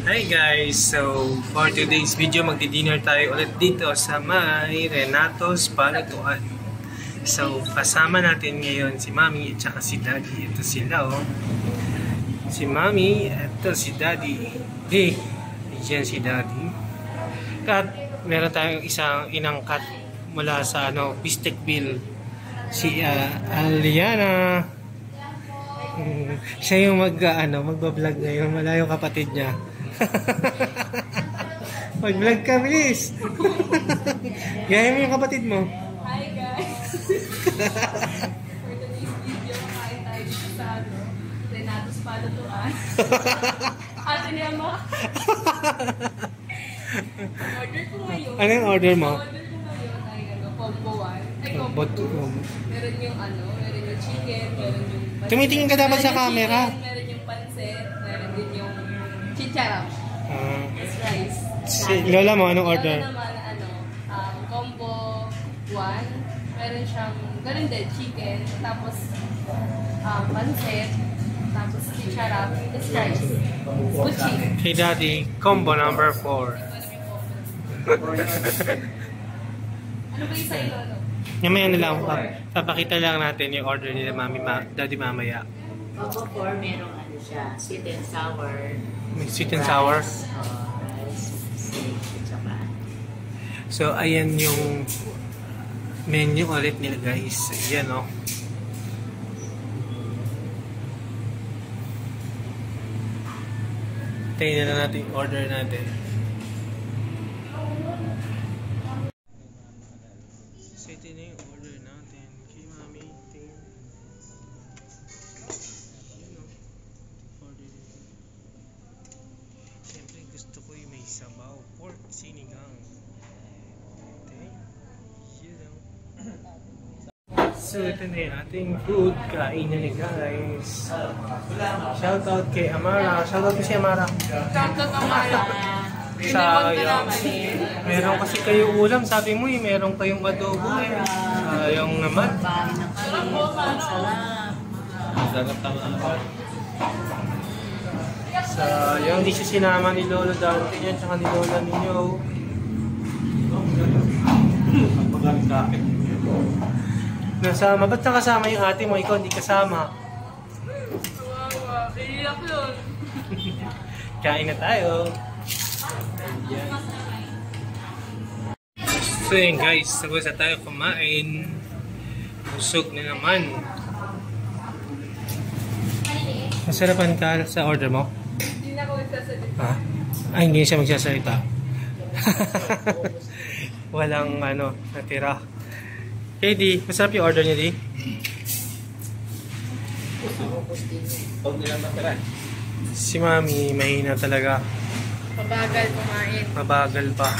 Hi guys! So, for today's video, magdi-dinner tayo ulit dito sa may Renato's Palutuan. So, kasama natin ngayon si Mami at saka si Daddy. Ito sila oh. Si Mami, ito si Daddy. Diyan si Daddy. At meron tayong isang inangkat mula sa Pistekville. Si Aliana. Siya yung magbablog ngayon. Wala yung kapatid niya. Mag-vlog ka, bilis. Gaya mo yung kapatid mo. Hi guys. For today's video, makain tayo dito sa Renato's Palutuan. Ate niya mo. Order ko ngayon. Ano yung order mo? Order ko ngayon ay combo 1. Ay combo 2. Meron yung meron yung chicken, meron yung tumitingin ka dapat sa camera. Meron yung pancit, meron din yung chicharap. It's rice. Si Lola mo, anong order? Lola naman, combo 1. Meron siyang, ganun din, chicken. Tapos, pancit. Tapos, chicharap. It's rice. Buchi. Hey Daddy, combo number 4. Ano ba yung sa'yo, Lolo? Mamaya na lang, papakita lang natin yung order nila Daddy mamaya. Combo 4, merong siya, sweet and sour. May sweet and sour? Rice, steak, tsaka. So, ayan yung menu ulit nila guys. Ayan o. Tayo na natin yung order natin. So, ito na yung order natin. Kay Mami, tingin. Siyempre gusto ko yung may sabaw, pork sinigang. Okay. So ito na yung ating food. Kain na ni guys. Shoutout kay Amara. Shoutout ko si Amara. Shoutout Amara. Sayang. Meron kasi kayo ulam. Sabi mo meron kayong adobo eh. Sayang naman. Sarap naman. Sayang, hindi siya sinama ni Lolo dati yan, tsaka ni Lola ninyo. Nasama, ba't nakasama yung ate mo? Ikaw hindi kasama. Wow, iiyak yun. Kain na tayo. Ayan. So yun guys, sabos na tayo kumain. Busog na naman. Masarapan ka sa order mo? Hindi na ako magsasalita. Ha? Ay, hindi siya magsasalita. Walang natira. Okay, Di. Masarap yung order niya, Di? Si Mami, mahina talaga. Mabagal kumain. Mabagal pa.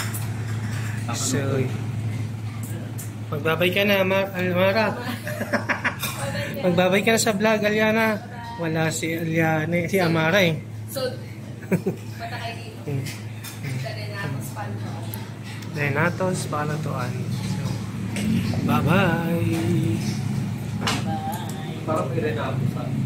So, magbabay ka na, Amara. Magbabay ka na sa vlog, Aliana. Wala si Aliana, si Amara eh. So, bata kayo dito. Renato's Palutuan. Renato's Palutuan. So, bye-bye. Bye.